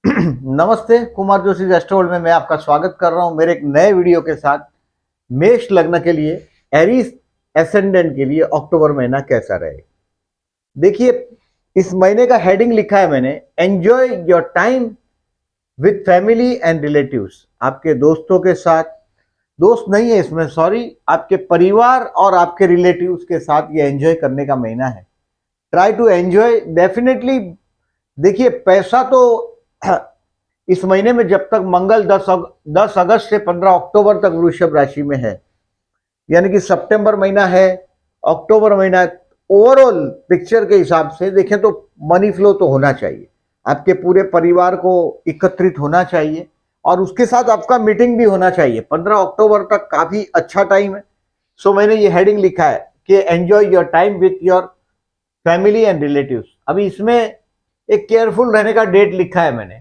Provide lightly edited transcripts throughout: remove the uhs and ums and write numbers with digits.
नमस्ते, कुमार जोशी एस्ट्रोवर्ल्ड में मैं आपका स्वागत कर रहा हूं मेरे एक नए वीडियो के साथ। मेष लग्न के लिए, एरीज एसेंडेंट के लिए अक्टूबर महीना कैसा रहेगा। देखिए, इस महीने का हेडिंग लिखा है मैंने, enjoy your time with family and relatives. आपके दोस्तों के साथ, दोस्त नहीं है इसमें, सॉरी, आपके परिवार और आपके रिलेटिव्स के साथ ये एंजॉय करने का महीना है। Try to enjoy definitely. देखिए, पैसा तो इस महीने में जब तक मंगल 10 अगस्त से 15 अक्टूबर तक वृषभ राशि में है, यानी कि सितंबर महीना है, अक्टूबर महीना है, ओवरऑल पिक्चर के हिसाब से देखें तो मनी फ्लो तो होना चाहिए। आपके पूरे परिवार को एकत्रित होना चाहिए और उसके साथ आपका मीटिंग भी होना चाहिए। 15 अक्टूबर तक काफी अच्छा टाइम है। सो मैंने ये हेडिंग लिखा है कि enjoy your time with your family and relatives. अभी इसमें एक केयरफुल रहने का डेट लिखा है मैंने।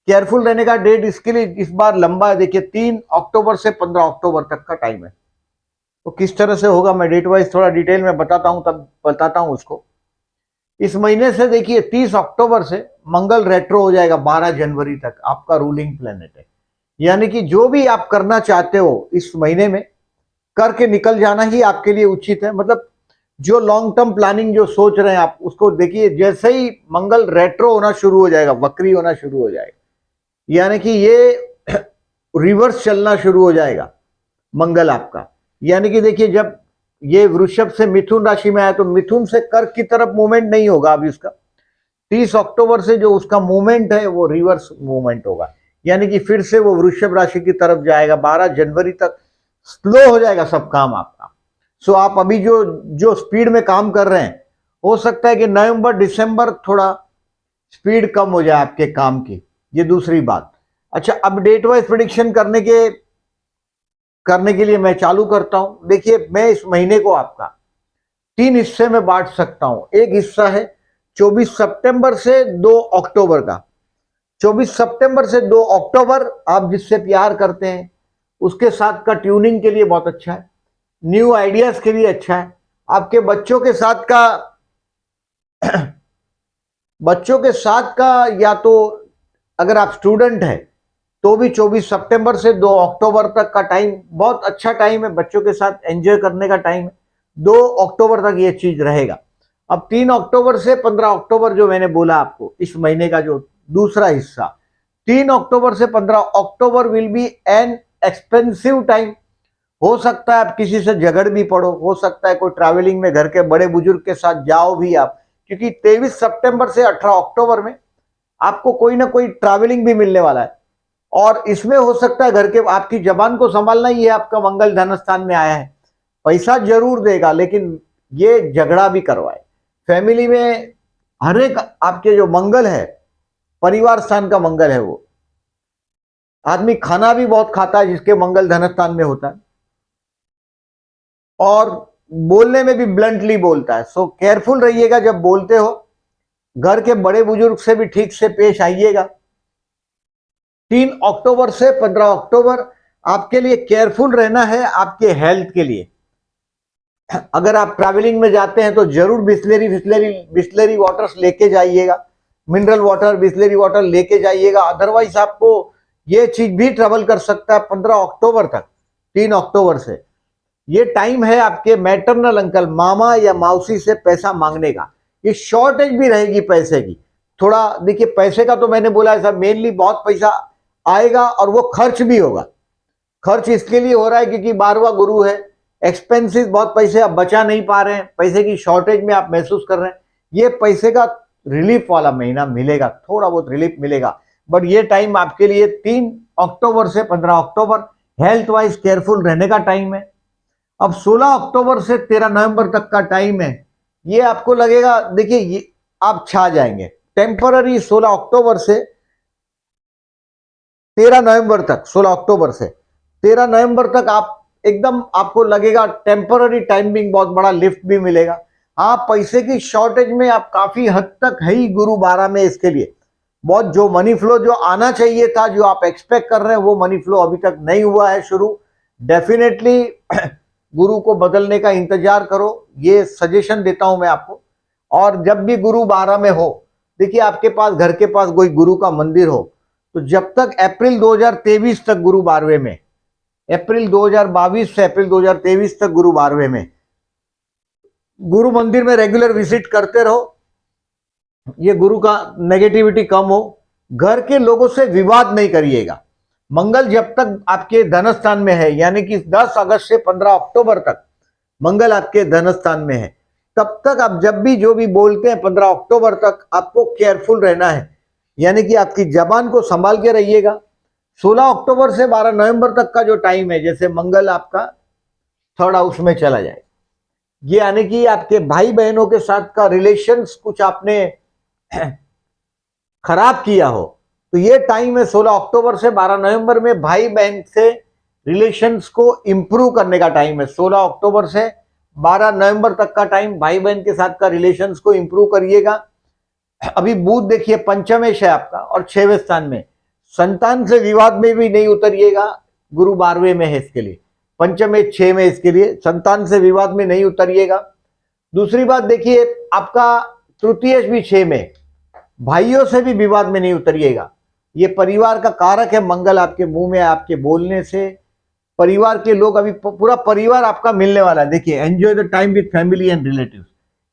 केयरफुल रहने का डेट इसके लिए इस बार लंबा है। देखिए, 3 अक्टूबर से 15 अक्टूबर तक का टाइम है। तो किस तरह से होगा मैं डेट वाइज थोड़ा डिटेल में बताता हूं, तब बताता हूं उसको। इस महीने से देखिए 30 अक्टूबर से मंगल रेट्रो हो जाएगा 12 जनवरी तक। आपका रूलिंग प्लेनेट है, यानी कि जो भी आप करना चाहते हो इस महीने में करके निकल जाना ही आपके लिए उचित है। मतलब जो लॉन्ग टर्म प्लानिंग जो सोच रहे हैं आप, उसको देखिए, जैसे ही मंगल रेट्रो होना शुरू हो जाएगा, वक्री होना शुरू हो जाएगा, यानी कि ये रिवर्स चलना शुरू हो जाएगा मंगल आपका। यानी कि देखिए, जब ये वृषभ से मिथुन राशि में आया तो मिथुन से कर्क की तरफ मूवमेंट नहीं होगा अभी उसका। 30 अक्टूबर से जो उसका मूवमेंट है वो रिवर्स मूवमेंट होगा, यानी कि फिर से वो वृषभ राशि की तरफ जाएगा। 12 जनवरी तक स्लो हो जाएगा सब काम आपका। सो आप अभी जो जो स्पीड में काम कर रहे हैं, हो सकता है कि नवंबर दिसंबर थोड़ा स्पीड कम हो जाए आपके काम की। ये दूसरी बात। अच्छा, अब डेट वाइज प्रिडिक्शन करने के लिए मैं चालू करता हूं। देखिए, मैं इस महीने को आपका 3 हिस्से में बांट सकता हूं। एक हिस्सा है 24 सितंबर से 2 अक्टूबर का। 24 सितंबर से 2 अक्टूबर आप जिससे प्यार करते हैं उसके साथ का ट्यूनिंग के लिए बहुत अच्छा है, न्यू आइडियाज के लिए अच्छा है। आपके बच्चों के साथ का, या तो अगर आप स्टूडेंट हैं तो भी 24 सितंबर से 2 अक्टूबर तक का टाइम बहुत अच्छा टाइम है, बच्चों के साथ एंजॉय करने का टाइम है। 2 अक्टूबर तक ये चीज रहेगा। अब 3 अक्टूबर से 15 अक्टूबर जो मैंने बोला आपको, इस महीने का जो दूसरा हिस्सा, 3 अक्टूबर से 15 October will be an expensive time. हो सकता है आप किसी से झगड़ भी पड़ो, हो सकता है कोई ट्रैवलिंग में घर के बड़े बुजुर्ग के साथ जाओ भी आप, क्योंकि 23 सितंबर से 18 अक्टूबर में आपको कोई ना कोई ट्रैवलिंग भी मिलने वाला है। और इसमें हो सकता है घर के, आपकी जबान को संभालना ही है। आपका मंगल धन स्थान में आया है, पैसा जरूर देगा लेकिन ये झगड़ा भी करवाए। फैमिली में हर एक आपके जो मंगल है, परिवार स्थान का मंगल है, वो आदमी खाना भी बहुत खाता है जिसके मंगल धन स्थान में होता है, और बोलने में भी ब्लंटली बोलता है। सो केयरफुल रहिएगा जब बोलते हो। घर के बड़े बुजुर्ग से भी ठीक से पेश आइएगा। 3 अक्टूबर से 15 अक्टूबर आपके लिए केयरफुल रहना है, आपके हेल्थ के लिए। अगर आप ट्रैवलिंग में जाते हैं तो जरूर बिस्लरी वाटर्स लेके जाइएगा, मिनरल वाटर, बिस्लरी वाटर लेके जाइएगा। अदरवाइज आपको ये चीज भी ट्रबल कर सकता है 15 अक्टूबर तक। 3 अक्टूबर से ये टाइम है आपके मैटरनल अंकल, मामा या मौसी से पैसा मांगने का। ये शॉर्टेज भी रहेगी पैसे की थोड़ा। देखिए, पैसे का तो मैंने बोला है सर, मेनली बहुत पैसा आएगा और वो खर्च भी होगा। खर्च इसके लिए हो रहा है क्योंकि 12वां गुरु है, एक्सपेंसिव बहुत पैसे आप बचा नहीं पा रहे हैं, पैसे की शॉर्टेज में आप महसूस कर रहे हैं। ये पैसे का रिलीफ वाला महीना मिलेगा, थोड़ा बहुत रिलीफ मिलेगा। बट ये टाइम आपके लिए 3 अक्टूबर से 15 अक्टूबर हेल्थ वाइज केयरफुल रहने का टाइम है। अब 16 अक्टूबर से 13 नवंबर तक का टाइम है। ये आपको लगेगा, देखिए, ये आप छा जाएंगे टेम्पररी। 16 अक्टूबर से 13 नवंबर तक, 16 अक्टूबर से 13 नवंबर तक आप एकदम, आपको लगेगा टेम्पररी टाइमिंग, बहुत बड़ा लिफ्ट भी मिलेगा। हाँ, पैसे की शॉर्टेज में आप काफी हद तक है ही गुरु 12 में। इसके लिए बहुत जो मनी फ्लो जो आना चाहिए था, जो आप एक्सपेक्ट कर रहे हैं, वो मनी फ्लो अभी तक नहीं हुआ है शुरू। डेफिनेटली गुरु को बदलने का इंतजार करो, ये सजेशन देता हूं मैं आपको। और जब भी गुरु 12 में हो देखिए आपके पास घर के पास कोई गुरु का मंदिर हो तो जब तक अप्रैल 2023 तक गुरु 12वें में, अप्रैल 2022 से अप्रैल 2023 तक गुरु 12वें में, गुरु मंदिर में रेगुलर विजिट करते रहो। ये गुरु का नेगेटिविटी कम हो। घर के लोगों से विवाद नहीं करिएगा। मंगल जब तक आपके धन स्थान में है, यानी कि 10 अगस्त से 15 अक्टूबर तक मंगल आपके धन स्थान में है, तब तक आप जब भी जो भी बोलते हैं 15 अक्टूबर तक आपको केयरफुल रहना है, यानी कि आपकी जबान को संभाल के रहिएगा। 16 अक्टूबर से 12 नवंबर तक का जो टाइम है, जैसे मंगल आपका 3rd हाउस में चला जाए, ये यानी कि आपके भाई बहनों के साथ का रिलेशंस कुछ आपने खराब किया हो तो ये टाइम है 16 अक्टूबर से 12 नवंबर में भाई बहन से रिलेशंस को इंप्रूव करने का टाइम है। 16 अक्टूबर से 12 नवंबर तक का टाइम भाई बहन के साथ का रिलेशंस को इंप्रूव करिएगा। अभी बुध देखिए पंचमेश है आपका और 6वें स्थान में, संतान से विवाद में भी नहीं उतरिएगा। गुरु 12वें में है, इसके लिए पंचमेश 6 में, इसके लिए संतान से विवाद में नहीं उतरिएगा। दूसरी बात देखिए आपका तृतीयेश भी 6 में, भाइयों से भी विवाद में नहीं उतरिएगा। ये परिवार का कारक है मंगल, आपके मुंह में आपके बोलने से परिवार के लोग, अभी पूरा परिवार आपका मिलने वाला है। देखिए enjoy the time with family and relatives,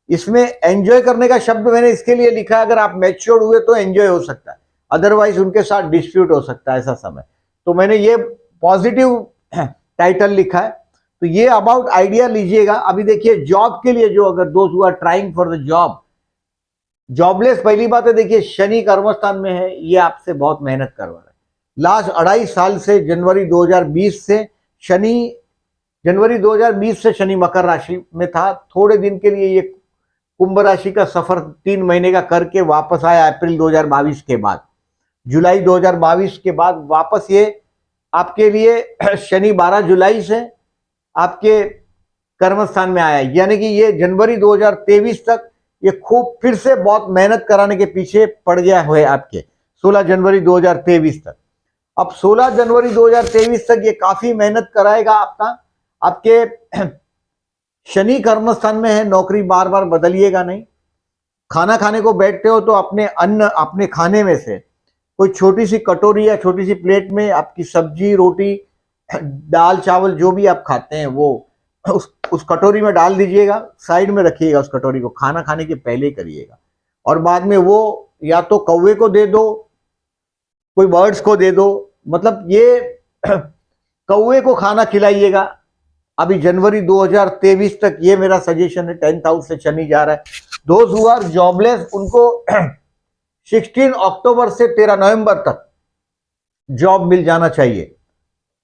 इसमें एंजॉय करने का शब्द मैंने इसके लिए लिखा है, अगर आप मैच्योर हुए तो एंजॉय हो सकता है, अदरवाइज उनके साथ डिस्प्यूट हो सकता है ऐसा समय, तो मैंने ये पॉजिटिव टाइटल लिखा है। तो ये अबाउट आइडिया लीजिएगा। अभी देखिए जॉब के लिए, जो अगर दोस्त हुआ trying for the job, jobless, पहली बात है देखिए शनि कर्मस्थान में है, ये आपसे बहुत मेहनत करवा रहा है। लास्ट 2.5 साल से जनवरी 2020 से शनि मकर राशि में था, थोड़े दिन के लिए ये कुंभ राशि का सफर 3 महीने का करके वापस आया अप्रैल 2022 के बाद, जुलाई 2022 के बाद वापस ये आपके लिए शनि 12 जुलाई से आपके कर्मस्थान में आया, यानी कि ये जनवरी 2023 तक ये खूब फिर से बहुत मेहनत कराने के पीछे पड़ गया है आपके 16 जनवरी 2023 तक। अब 16 जनवरी 2023 तक ये काफी मेहनत कराएगा आपके शनि कर्मस्थान में है, नौकरी बार बार बदलिएगा नहीं। खाना खाने को बैठते हो तो अपने खाने में से कोई छोटी सी कटोरी या छोटी सी प्लेट में आपकी सब्जी, रोटी, दाल, चावल जो भी आप खाते हैं वो उस कटोरी में डाल दीजिएगा, साइड में रखिएगा। उस कटोरी को खाना खाने के पहले करिएगा, और बाद में वो या तो कौवे को दे दो, कोई बर्ड्स को दे दो, मतलब ये कौवे को खाना खिलाइएगा। अभी जनवरी 2023 तक ये मेरा सजेशन है। 10th हाउस से शनि जा रहा है। दोस्त हु आर जॉबलेस उनको 16 अक्टूबर से 13 नवंबर तक जॉब मिल जाना चाहिए।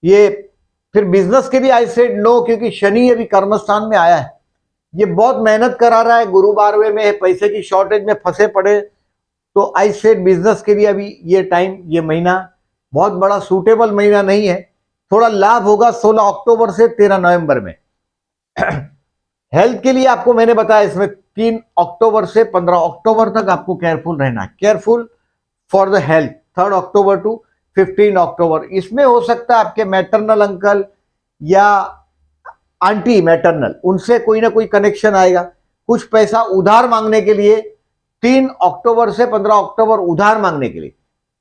ये फिर बिजनेस के लिए आई सेड नो, क्योंकि शनि अभी कर्मस्थान में आया है, ये बहुत मेहनत करा रहा है, गुरु 12वें में है, पैसे की शॉर्टेज में फंसे पड़े, तो आई सेड बिजनेस के लिए अभी ये टाइम, ये महीना बहुत बड़ा सूटेबल महीना नहीं है। थोड़ा लाभ होगा 16 अक्टूबर से 13 नवंबर में। हेल्थ के लिए आपको मैंने बताया, इसमें 3 अक्टूबर से 15 अक्टूबर तक आपको केयरफुल रहना है, careful for the health. 3rd October to 15 October, इसमें हो सकता है आपके मैटरनल अंकल या आंटी मैटरनल, उनसे कोई ना कोई कनेक्शन आएगा। कुछ पैसा उधार मांगने के लिए 3 अक्टूबर से 15 अक्टूबर उधार मांगने के लिए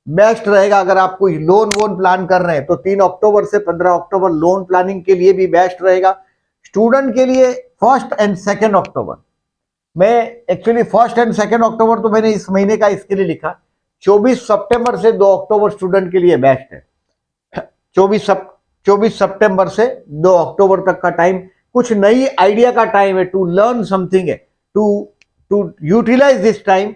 बेस्ट रहेगा। अगर आप कोई लोन वोन प्लान कर रहे हैं तो 3 अक्टूबर से 15 अक्टूबर लोन प्लानिंग के लिए भी बेस्ट रहेगा। स्टूडेंट के लिए 1st एंड 2nd अक्टूबर, मैं एक्चुअली 1st एंड 2nd अक्टूबर तो मैंने इस महीने का इसके लिए लिखा। 24 सितंबर से 2 अक्टूबर स्टूडेंट के लिए बेस्ट है। 24 सितंबर से 2 अक्टूबर तक का टाइम कुछ नई आइडिया का टाइम है, टू लर्न समथिंग है, to utilise this time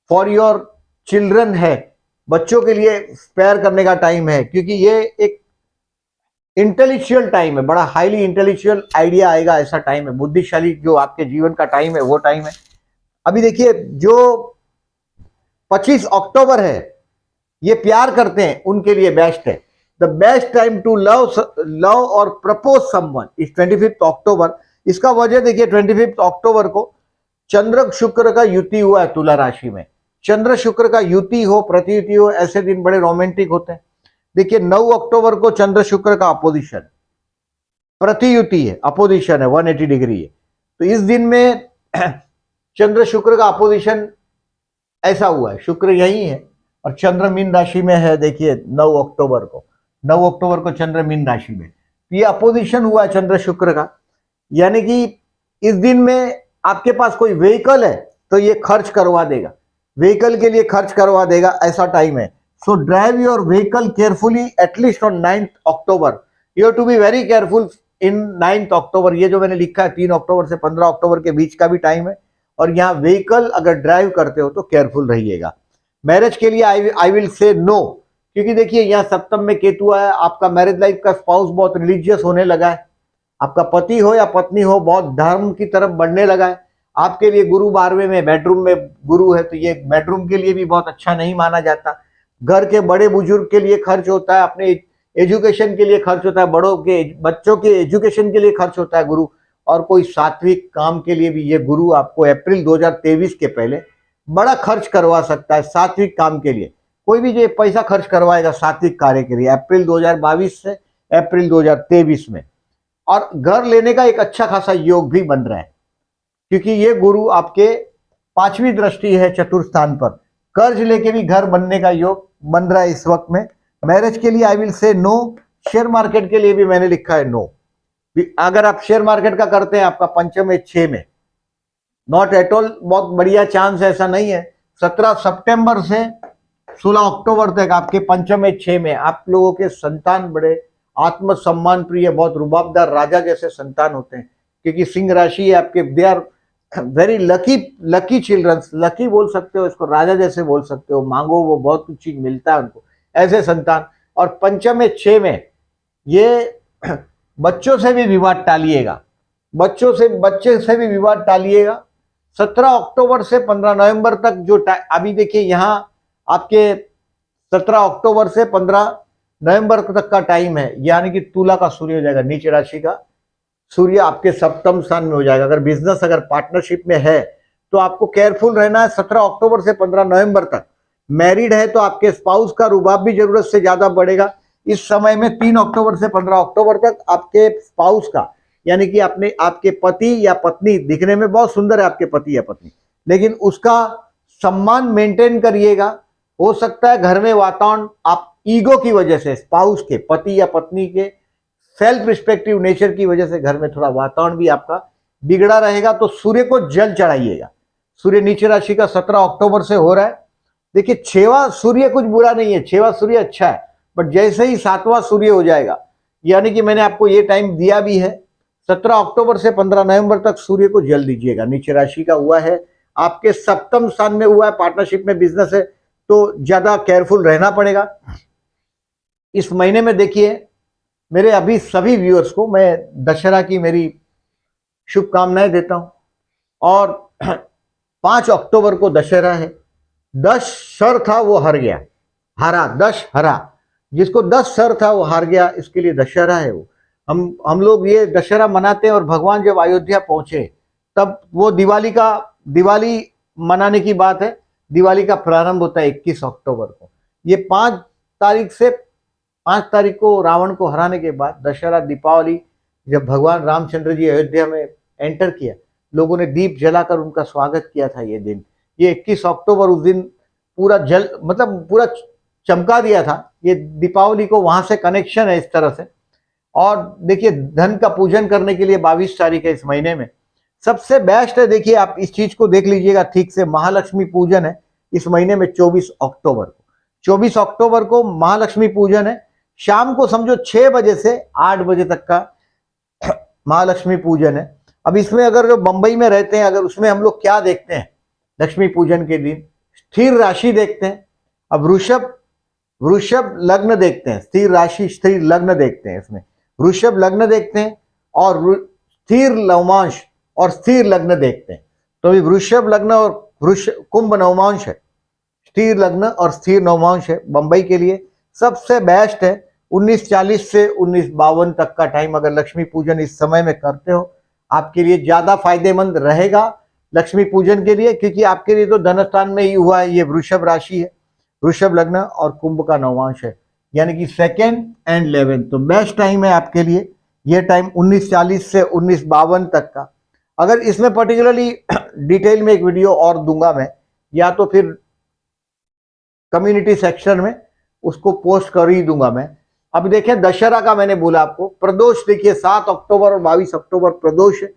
for your children है, बच्चों के लिए स्पेयर करने का टाइम है, क्योंकि ये एक इंटेलेक्चुअल टाइम है, बड़ा हाईली इंटेलेक्चुअल आइडिया आएगा, ऐसा टाइम है, बुद्धिशाली जो आपके जीवन का टाइम है वो टाइम है। अभी देखिए जो 25 अक्टूबर है, ये प्यार करते हैं उनके लिए बेस्ट है। The best time to love और प्रपोज समवन इज 25 अक्टूबर। इसका वजह देखिए 25 अक्टूबर को चंद्र शुक्र का युति हुआ है तुला राशि में। चंद्र शुक्र का युति हो, प्रतियुति हो, ऐसे दिन बड़े रोमांटिक होते हैं। देखिए 9 अक्टूबर को चंद्र शुक्र का अपोजिशन, प्रतियुति है, अपोजिशन है, 180 डिग्री है। तो इस दिन में चंद्र शुक्र का अपोजिशन ऐसा हुआ है, शुक्र यही है और चंद्र मीन राशि में है। देखिए 9 अक्टूबर को, 9 अक्टूबर को चंद्र मीन राशि में, ये अपोजिशन हुआ है चंद्र शुक्र का, यानी कि इस दिन में आपके पास कोई व्हीकल है तो ये खर्च करवा देगा, व्हीकल के लिए खर्च करवा देगा, ऐसा टाइम है। So drive your vehicle carefully at least on 9 October, you have to be very careful in 9 October. ये जो मैंने लिखा है 3 अक्टूबर से 15 अक्टूबर के बीच का भी टाइम है, और यहाँ व्हीकल अगर ड्राइव करते हो तो केयरफुल रहिएगा। मैरिज के लिए आई विल से नो, क्योंकि देखिए यहाँ सप्तम में केतु है, आपका मैरिज लाइफ का स्पाउस बहुत रिलीजियस होने लगा है, आपका पति हो या पत्नी हो बहुत धर्म की तरफ बढ़ने लगा है। आपके लिए गुरु 12वें में, बेडरूम में गुरु है, तो ये बेडरूम के लिए भी बहुत अच्छा नहीं माना जाता। घर के बड़े बुजुर्ग के लिए खर्च होता है, अपने एजुकेशन के लिए खर्च होता है, बड़ों के बच्चों के एजुकेशन के लिए खर्च होता है गुरु, और कोई सात्विक काम के लिए भी ये गुरु आपको अप्रैल 2023 के पहले बड़ा खर्च करवा सकता है। सात्विक काम के लिए कोई भी ये पैसा खर्च करवाएगा सात्विक कार्य के लिए अप्रैल 2022 से अप्रैल 2023 में। और घर लेने का एक अच्छा खासा योग भी बन रहा है, क्योंकि ये गुरु आपके 5वीं दृष्टि है चतुर्थ स्थान पर, कर्ज लेके भी घर बनने का योग बन रहा है इस वक्त में। मैरिज के लिए I will say no, share market के लिए भी मैंने लिखा है नो। अगर आप शेयर मार्केट का करते हैं, आपका पंचम में 6 में, नॉट एट ऑल बहुत बढ़िया चांस है, ऐसा नहीं है। 17 सितंबर से 16 अक्टूबर तक आपके पंचम में 6 में आप लोगों के संतान बड़े आत्म सम्मान प्रिय, बहुत रुबाबदार राजा जैसे संतान होते हैं, क्योंकि सिंह राशि है आपके। They are very lucky childrens, lucky बोल सकते हो इसको, राजा जैसे बोल सकते हो, मांगो वो बहुत कुछ चीज मिलता है उनको, ऐसे संतान। और पंचम में 6 में ये बच्चों से भी विवाद टालिएगा, बच्चे से भी विवाद टालिएगा। 17 अक्टूबर से 15 नवंबर तक जो अभी देखिए यहाँ आपके 17 अक्टूबर से 15 नवंबर तक का टाइम है, यानी कि तुला का सूर्य हो जाएगा, नीच राशि का सूर्य आपके सप्तम स्थान में हो जाएगा। अगर बिजनेस, अगर पार्टनरशिप में है तो आपको केयरफुल रहना है 17 अक्टूबर से 15 नवंबर तक। मैरिड है तो आपके स्पाउस का रुबाब भी जरूरत से ज्यादा बढ़ेगा इस समय में। 3 अक्टूबर से 15 अक्टूबर तक आपके स्पाउस का, यानी कि आपके पति या पत्नी, दिखने में बहुत सुंदर है आपके पति या पत्नी, लेकिन उसका सम्मान मेंटेन करिएगा। हो सकता है घर में वातावरण आप ईगो की वजह से, स्पाउस के, पति या पत्नी के सेल्फ रिस्पेक्टिव नेचर की वजह से घर में थोड़ा वातावरण भी आपका बिगड़ा रहेगा, तो सूर्य को जल चढ़ाइएगा। सूर्य नीचे राशि का 17 अक्टूबर से हो रहा है। देखिए 6वां सूर्य कुछ बुरा नहीं है, 6वां सूर्य अच्छा है, बट जैसे ही 7वां सूर्य हो जाएगा, यानी कि मैंने आपको ये टाइम दिया भी है, 17 अक्टूबर से 15 नवंबर तक सूर्य को जल दीजिएगा। नीचे राशि का हुआ है, आपके सप्तम स्थान में हुआ है, पार्टनरशिप में बिजनेस है तो ज्यादा केयरफुल रहना पड़ेगा इस महीने में। देखिए मेरे अभी सभी व्यूअर्स को मैं दशहरा की मेरी शुभकामनाएं देता हूं, और 5 अक्टूबर को दशहरा है। 10 सर था वो हार गया, हारा, 10 हरा, जिसको 10 सर था वो हार गया, इसके लिए दशहरा है वो। हम लोग ये दशहरा मनाते हैं, और भगवान जब अयोध्या पहुंचे तब वो दिवाली मनाने की बात है। दिवाली का प्रारंभ होता है 21 अक्टूबर को। ये 5 तारीख को रावण को हराने के बाद दशहरा, दीपावली, जब भगवान रामचंद्र जी अयोध्या में एंटर किया, लोगों ने दीप जलाकर उनका स्वागत किया था। ये दिन, ये 21 अक्टूबर, उस दिन पूरा पूरा चमका दिया था। ये दीपावली को वहां से कनेक्शन है इस तरह से। और देखिए धन का पूजन करने के लिए 22 तारीख है इस महीने में, सबसे बेस्ट है। देखिए आप इस चीज को देख लीजिएगा ठीक से, महालक्ष्मी पूजन है इस महीने में 24 अक्टूबर को। 24 अक्टूबर को महालक्ष्मी पूजन है, शाम को समझो 6 बजे से 8 बजे तक का महालक्ष्मी पूजन है। अब इसमें अगर जो बंबई में रहते हैं, अगर उसमें हम लोग क्या देखते हैं लक्ष्मी पूजन के दिन, स्थिर राशि देखते हैं। अब वृषभ लग्न देखते हैं, स्थिर राशि स्थिर लग्न देखते हैं, इसमें वृषभ लग्न देखते हैं और स्थिर नवमांश और स्थिर लग्न देखते हैं। तो अभी वृषभ लग्न और कुंभ नवमांश है, स्थिर लग्न और स्थिर नवमांश है बंबई के लिए। सबसे बेस्ट है 1940 से 1952 तक का टाइम। अगर लक्ष्मी पूजन इस समय में करते हो आपके लिए ज्यादा फायदेमंद रहेगा लक्ष्मी पूजन के लिए, क्योंकि आपके लिए तो धन स्थान में ही हुआ है। ये वृषभ राशि है, वृषभ लग्न और कुंभ का नवमांश है, यानी कि 2nd and 11th, तो बेस्ट टाइम है आपके लिए ये टाइम 1940 से 1952 तक का। अगर इसमें पर्टिकुलरली डिटेल में एक वीडियो और दूंगा मैं, या तो फिर कम्युनिटी सेक्शन में उसको पोस्ट कर ही दूंगा मैं। अब देखिए दशहरा का मैंने बोला आपको, प्रदोष देखिए 7 अक्टूबर और 22 अक्टूबर प्रदोष है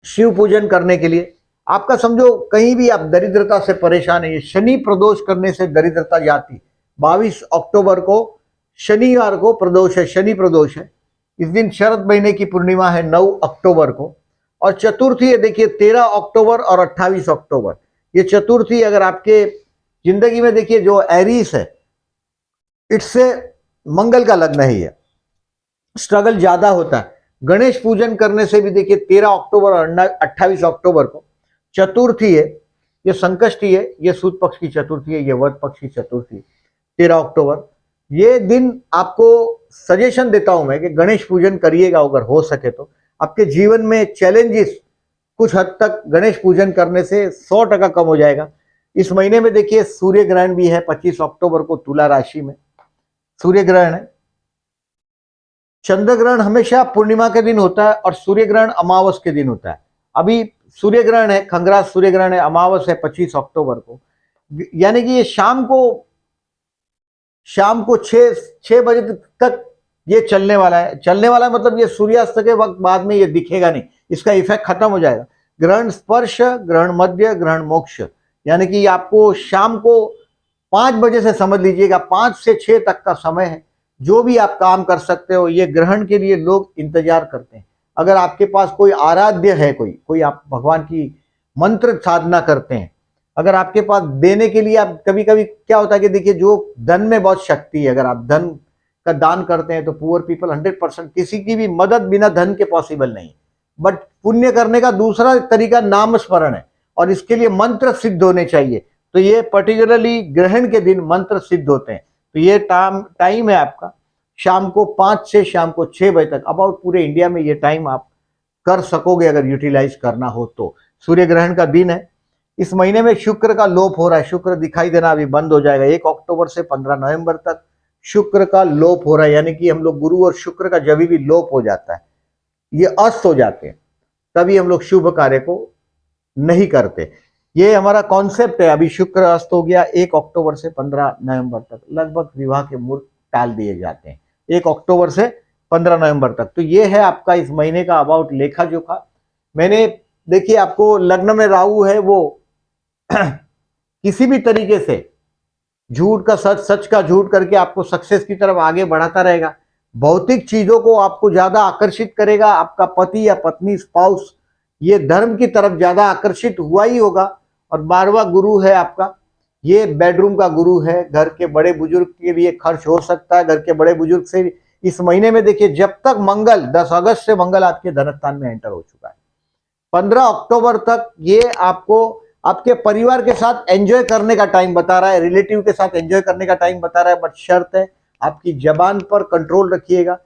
शिव पूजन करने के लिए। आपका समझो कहीं भी आप दरिद्रता से परेशान है, शनि प्रदोष करने से दरिद्रता जाती। 22 अक्टूबर को शनिवार को प्रदोष है, शनि प्रदोष है। इस दिन शरद महीने की पूर्णिमा है 9 अक्टूबर को, और चतुर्थी है देखिए 13 अक्टूबर और 28 अक्टूबर। ये चतुर्थी अगर आपके जिंदगी में देखिए जो एरीस है, इससे मंगल का लग्न ही है, स्ट्रगल ज्यादा होता है। गणेश पूजन करने से भी देखिए 13 अक्टूबर और 28 अक्टूबर को चतुर्थी है, ये संकष्टी है, ये सुद पक्ष की चतुर्थी है, ये वध पक्ष की चतुर्थी है 13 अक्टूबर। ये दिन आपको सजेशन देता हूं मैं कि गणेश पूजन करिएगा अगर हो सके तो। आपके जीवन में चैलेंजेस कुछ हद तक गणेश पूजन करने से 100% कम हो जाएगा। इस महीने में देखिए सूर्य ग्रहण भी है 25 अक्टूबर को तुला राशि में सूर्य ग्रहण है। चंद्र ग्रहण हमेशा पूर्णिमा के दिन होता है और सूर्य ग्रहण अमावस के दिन होता है। अभी सूर्य ग्रहण है, खंगराज सूर्य ग्रहण है, अमावस है 25 अक्टूबर को, यानी कि ये शाम को 6 बजे तक ये चलने वाला है। मतलब ये सूर्यास्त के वक्त बाद में ये दिखेगा नहीं, इसका इफेक्ट खत्म हो जाएगा। ग्रहण स्पर्श, ग्रहण मध्य, ग्रहण मोक्ष, यानी कि आपको शाम को 5 बजे से समझ लीजिएगा 5 से 6 तक का समय है। जो भी आप काम कर सकते हो, ये ग्रहण के लिए लोग इंतजार करते हैं। अगर आपके पास कोई आराध्य है, कोई आप भगवान की मंत्र साधना करते हैं, अगर आपके पास देने के लिए, आप कभी कभी क्या होता है कि देखिए जो धन में बहुत शक्ति है, अगर आप धन का दान करते हैं तो पुअर पीपल 100%, किसी की भी मदद बिना धन के पॉसिबल नहीं। बट पुण्य करने का दूसरा तरीका नाम स्मरण है, और इसके लिए मंत्र सिद्ध होने चाहिए। तो ये पर्टिकुलरली ग्रहण के दिन मंत्र सिद्ध होते हैं। तो ये टाइम है आपका शाम को 5 से शाम को 6 बजे तक, अबाउट पूरे इंडिया में ये टाइम आप कर सकोगे अगर यूटिलाइज करना हो तो। सूर्य ग्रहण का दिन है। इस महीने में शुक्र का लोप हो रहा है, शुक्र दिखाई देना अभी बंद हो जाएगा 1 अक्टूबर से 15 नवंबर तक शुक्र का लोप हो रहा है। यानी कि हम लोग गुरु और शुक्र का जब भी लोप हो जाता है, ये अस्त हो जाते हैं, तभी हम लोग शुभ कार्य को नहीं करते। ये हमारा कॉन्सेप्ट है। अभी शुक्र अस्त हो गया 1 अक्टूबर से 15 नवंबर तक, लगभग विवाह के मुहूर्त टाल दिए जाते हैं 1 अक्टूबर से 15 नवंबर तक। तो ये है आपका इस महीने का अबाउट लेखा जोखा। मैंने देखिए आपको लग्न में राहु है, वो किसी भी तरीके से झूठ का सच, सच का झूठ करके आपको सक्सेस की तरफ आगे बढ़ाता रहेगा। भौतिक चीजों को आपको ज्यादा आकर्षित करेगा। आपका पति या पत्नी, स्पाउस, ये धर्म की तरफ ज्यादा आकर्षित हुआ ही होगा। और 12वां गुरु है आपका, ये बेडरूम का गुरु है। घर के बड़े बुजुर्ग के लिए खर्च हो सकता है। घर के बड़े बुजुर्ग से इस महीने में देखिए, जब तक मंगल 10 अगस्त से मंगल आपके धनस्थान में एंटर हो चुका है, 15 अक्टूबर तक ये आपको आपके परिवार के साथ एंजॉय करने का टाइम बता रहा है, रिलेटिव के साथ एंजॉय करने का टाइम बता रहा है। बट शर्त है आपकी जबान पर कंट्रोल रखिएगा,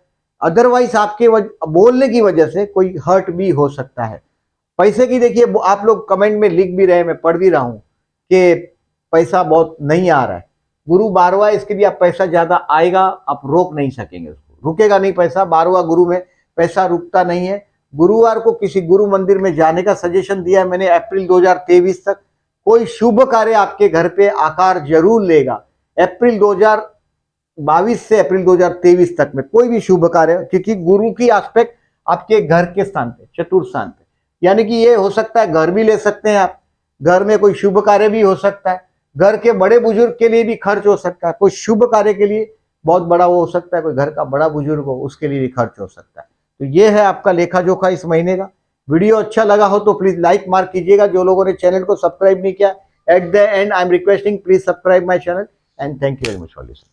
अदरवाइज आपके बोलने की वजह से कोई हर्ट भी हो सकता है। पैसे की देखिए आप लोग कमेंट में लिख भी रहे, मैं पढ़ भी रहा हूं कि पैसा बहुत नहीं आ रहा है। गुरु 12वां, इसके लिए आप पैसा ज्यादा आएगा, आप रोक नहीं सकेंगे उसको, रुकेगा नहीं पैसा। 12वां गुरु में पैसा रुकता नहीं है। गुरुवार को किसी गुरु मंदिर में जाने का सजेशन दिया है मैंने। अप्रैल 2023 तक कोई शुभ कार्य आपके घर पे आकार जरूर लेगा। अप्रैल 2022 से अप्रैल 2023 तक में कोई भी शुभ कार्य, क्योंकि गुरु की एस्पेक्ट आपके घर के स्थान पे, चतुर्थ स्थान पे, यानी कि ये हो सकता है घर भी ले सकते हैं आप, घर में कोई शुभ कार्य भी हो सकता है, घर के बड़े बुजुर्ग के लिए भी खर्च हो सकता है, कोई शुभ कार्य के लिए बहुत बड़ा वो हो सकता है, कोई घर का बड़ा बुजुर्ग हो उसके लिए भी खर्च हो सकता है। तो ये है आपका लेखा जोखा इस महीने का। वीडियो अच्छा लगा हो तो प्लीज लाइक मार्क कीजिएगा। जो लोगों ने चैनल को सब्सक्राइब नहीं किया, at the and I am requesting please subscribe my channel and thank you very much for listening.